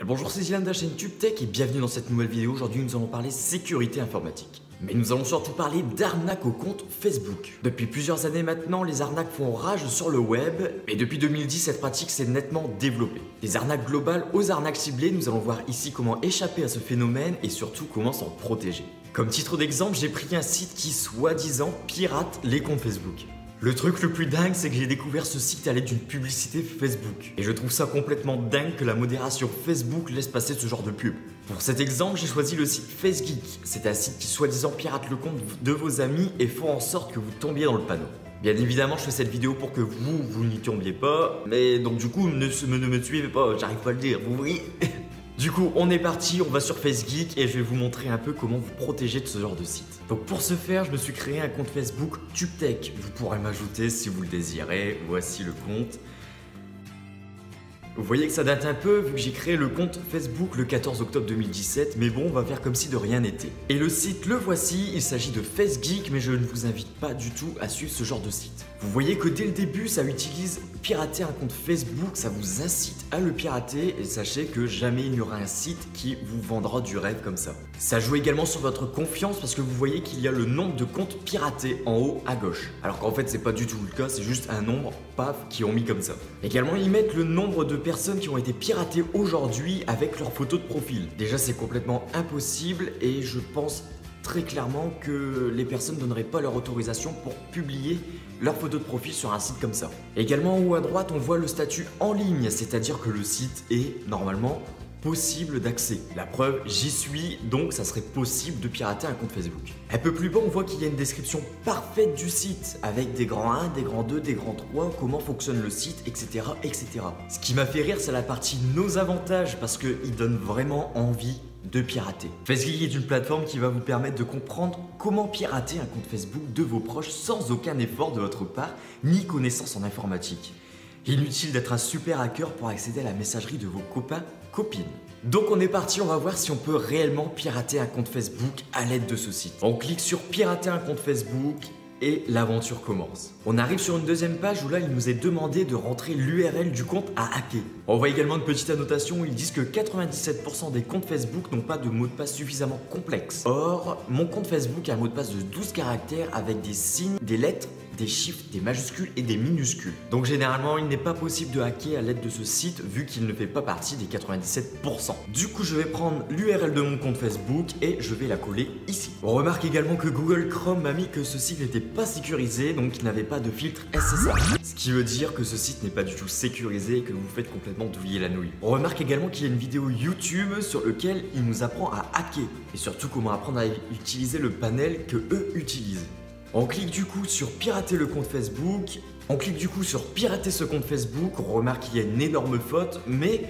Bonjour, c'est Zilan de la chaîne TubeTech et bienvenue dans cette nouvelle vidéo. Aujourd'hui, nous allons parler sécurité informatique. Mais nous allons surtout parler d'arnaques au compte Facebook. Depuis plusieurs années maintenant, les arnaques font rage sur le web et depuis 2010, cette pratique s'est nettement développée. Des arnaques globales aux arnaques ciblées, nous allons voir ici comment échapper à ce phénomène et surtout comment s'en protéger. Comme titre d'exemple, j'ai pris un site qui soi-disant pirate les comptes Facebook. Le truc le plus dingue, c'est que j'ai découvert ce site à l'aide d'une publicité Facebook. Et je trouve ça complètement dingue que la modération Facebook laisse passer ce genre de pub. Pour cet exemple, j'ai choisi le site FaceGeek. C'est un site qui soi-disant pirate le compte de vos amis et font en sorte que vous tombiez dans le panneau. Bien évidemment, je fais cette vidéo pour que vous n'y tombiez pas, mais donc du coup, ne me suivez pas, j'arrive pas à le dire, vous voyez. Du coup, on est parti, on va sur FaceGeek et je vais vous montrer un peu comment vous protéger de ce genre de site. Donc pour ce faire, je me suis créé un compte Facebook TubeTech. Vous pourrez m'ajouter si vous le désirez. Voici le compte. Vous voyez que ça date un peu vu que j'ai créé le compte Facebook le 14 octobre 2017, mais bon, on va faire comme si de rien n'était. Et le site, le voici, il s'agit de FaceGeek, mais je ne vous invite pas du tout à suivre ce genre de site. Vous voyez que dès le début, ça utilise pirater un compte Facebook, ça vous incite à le pirater et sachez que jamais il n'y aura un site qui vous vendra du rêve comme ça. Ça joue également sur votre confiance parce que vous voyez qu'il y a le nombre de comptes piratés en haut à gauche. Alors qu'en fait, c'est pas du tout le cas, c'est juste un nombre, paf, qui ont mis comme ça. Également, ils mettent le nombre de personnes qui ont été piratées aujourd'hui avec leur photo de profil. Déjà, c'est complètement impossible et je pense très clairement que les personnes ne donneraient pas leur autorisation pour publier leur photo de profil sur un site comme ça. Également en haut à droite, on voit le statut en ligne, c'est-à-dire que le site est normalement possible d'accès. La preuve, j'y suis, donc ça serait possible de pirater un compte Facebook. Un peu plus bas, on voit qu'il y a une description parfaite du site, avec des grands 1, des grands 2, des grands 3, comment fonctionne le site, etc. etc. Ce qui m'a fait rire, c'est la partie nos avantages, parce qu'il donne vraiment envie de pirater. FaceGeek est une plateforme qui va vous permettre de comprendre comment pirater un compte Facebook de vos proches sans aucun effort de votre part, ni connaissance en informatique. Inutile d'être un super hacker pour accéder à la messagerie de vos copains, copines. Donc on est parti, on va voir si on peut réellement pirater un compte Facebook à l'aide de ce site. On clique sur pirater un compte Facebook et l'aventure commence. On arrive sur une deuxième page où là il nous est demandé de rentrer l'URL du compte à hacker. On voit également une petite annotation où ils disent que 97% des comptes Facebook n'ont pas de mot de passe suffisamment complexe. Or, mon compte Facebook a un mot de passe de 12 caractères avec des signes, des lettres, des chiffres, des majuscules et des minuscules. Donc généralement, il n'est pas possible de hacker à l'aide de ce site vu qu'il ne fait pas partie des 97%. Du coup, je vais prendre l'URL de mon compte Facebook et je vais la coller ici. On remarque également que Google Chrome m'a mis que ce site n'était pas sécurisé, donc il n'avait pas de filtre SSL. Ce qui veut dire que ce site n'est pas du tout sécurisé et que vous faites complètement douiller la nouille. On remarque également qu'il y a une vidéo YouTube sur laquelle il nous apprend à hacker et surtout comment apprendre à utiliser le panel que eux utilisent. On clique du coup sur pirater le compte Facebook, on clique du coup sur pirater ce compte Facebook, on remarque qu'il y a une énorme faute, mais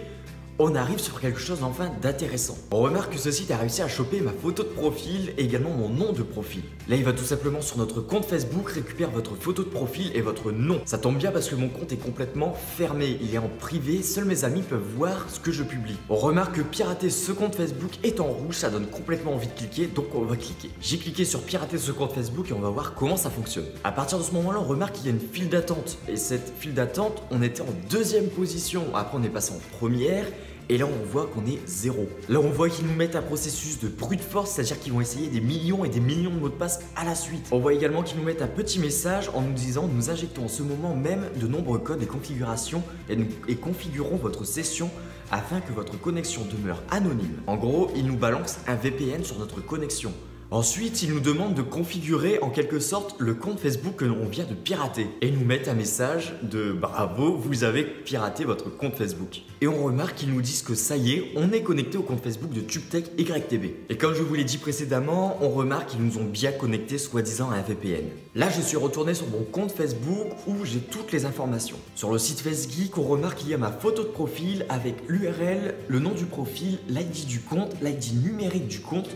on arrive sur quelque chose enfin d'intéressant. On remarque que ce site a réussi à choper ma photo de profil et également mon nom de profil. Là, il va tout simplement sur notre compte Facebook, récupère votre photo de profil et votre nom. Ça tombe bien parce que mon compte est complètement fermé, il est en privé, seuls mes amis peuvent voir ce que je publie. On remarque que pirater ce compte Facebook est en rouge, ça donne complètement envie de cliquer, donc on va cliquer. J'ai cliqué sur pirater ce compte Facebook et on va voir comment ça fonctionne. À partir de ce moment-là, on remarque qu'il y a une file d'attente. Et cette file d'attente, on était en deuxième position. Après, on est passé en première. Et là, on voit qu'on est 0. Là, on voit qu'ils nous mettent un processus de brute force, c'est-à-dire qu'ils vont essayer des millions et des millions de mots de passe à la suite. On voit également qu'ils nous mettent un petit message en nous disant « Nous injectons en ce moment même de nombreux codes et configurations et configurons votre session afin que votre connexion demeure anonyme. » En gros, ils nous balancent un VPN sur notre connexion. Ensuite, ils nous demandent de configurer en quelque sorte le compte Facebook que l'on vient de pirater et nous mettent un message de bravo, vous avez piraté votre compte Facebook. Et on remarque qu'ils nous disent que ça y est, on est connecté au compte Facebook de TubeTech YTB. Et comme je vous l'ai dit précédemment, on remarque qu'ils nous ont bien connecté soi-disant à un VPN. Là, je suis retourné sur mon compte Facebook où j'ai toutes les informations. Sur le site FaceGeek, on remarque qu'il y a ma photo de profil avec l'URL, le nom du profil, l'ID du compte, l'ID numérique du compte,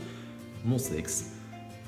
mon sexe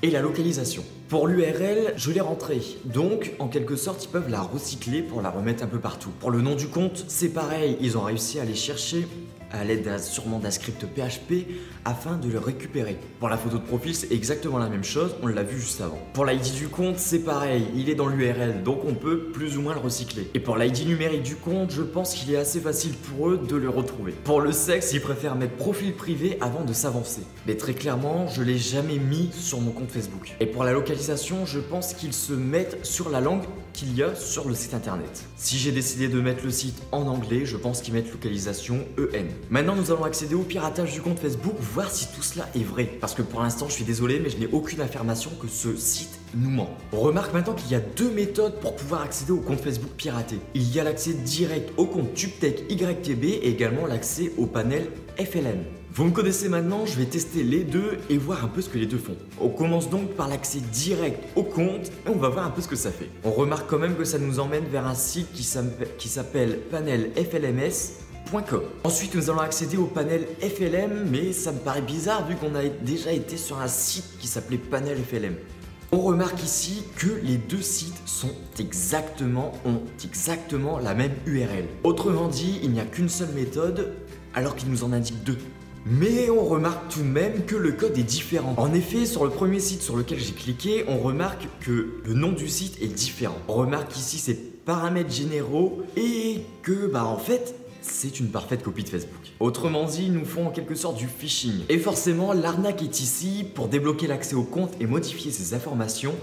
et la localisation. Pour l'URL, je l'ai rentrée, donc en quelque sorte ils peuvent la recycler pour la remettre un peu partout. Pour le nom du compte, c'est pareil, ils ont réussi à aller chercher à l'aide sûrement d'un script PHP afin de le récupérer. Pour la photo de profil, c'est exactement la même chose, on l'a vu juste avant. Pour l'ID du compte, c'est pareil, il est dans l'URL, donc on peut plus ou moins le recycler. Et pour l'ID numérique du compte, je pense qu'il est assez facile pour eux de le retrouver. Pour le sexe, ils préfèrent mettre profil privé avant de s'avancer. Mais très clairement, je l'ai jamais mis sur mon compte Facebook. Et pour la localisation, je pense qu'ils se mettent sur la langue qu'il y a sur le site internet. Si j'ai décidé de mettre le site en anglais, je pense qu'ils mettent localisation EN. Maintenant, nous allons accéder au piratage du compte Facebook, voir si tout cela est vrai. Parce que pour l'instant, je suis désolé, mais je n'ai aucune affirmation que ce site nous ment. On remarque maintenant qu'il y a deux méthodes pour pouvoir accéder au compte Facebook piraté. Il y a l'accès direct au compte TubeTech YTB et également l'accès au panel FLM. Vous me connaissez maintenant, je vais tester les deux et voir un peu ce que les deux font. On commence donc par l'accès direct au compte et on va voir un peu ce que ça fait. On remarque quand même que ça nous emmène vers un site qui s'appelle panelflms.com. Ensuite, nous allons accéder au panel FLM, mais ça me paraît bizarre vu qu'on a déjà été sur un site qui s'appelait Panel FLM. On remarque ici que les deux sites ont exactement la même URL. Autrement dit, il n'y a qu'une seule méthode alors qu'il nous en indique deux. Mais on remarque tout de même que le code est différent. En effet, sur le premier site sur lequel j'ai cliqué, on remarque que le nom du site est différent. On remarque ici ces paramètres généraux et que en fait, c'est une parfaite copie de Facebook. Autrement dit, ils nous font en quelque sorte du phishing. Et forcément, l'arnaque est ici. Pour débloquer l'accès au compte et modifier ses informations,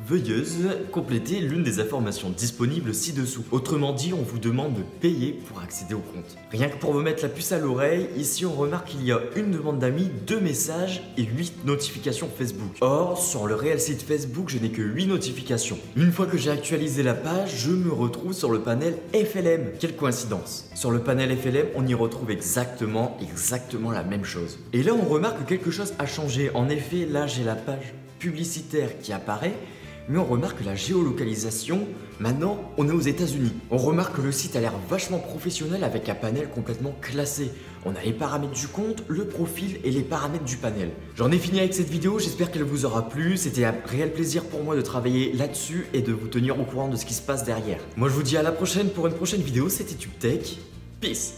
veuillez compléter l'une des informations disponibles ci-dessous. Autrement dit, on vous demande de payer pour accéder au compte. Rien que pour vous mettre la puce à l'oreille, ici on remarque qu'il y a une demande d'amis, 2 messages et 8 notifications Facebook. Or, sur le réel site Facebook, je n'ai que 8 notifications. Une fois que j'ai actualisé la page, je me retrouve sur le panel FLM. Quelle coïncidence! Sur le panel FLM, on y retrouve exactement la même chose. Et là, on remarque que quelque chose a changé. En effet, là, j'ai la page publicitaire qui apparaît. Mais on remarque que la géolocalisation, maintenant, on est aux États-Unis. On remarque que le site a l'air vachement professionnel avec un panel complètement classé. On a les paramètres du compte, le profil et les paramètres du panel. J'en ai fini avec cette vidéo, j'espère qu'elle vous aura plu. C'était un réel plaisir pour moi de travailler là-dessus et de vous tenir au courant de ce qui se passe derrière. Moi, je vous dis à la prochaine pour une prochaine vidéo. C'était TubeTech. Peace!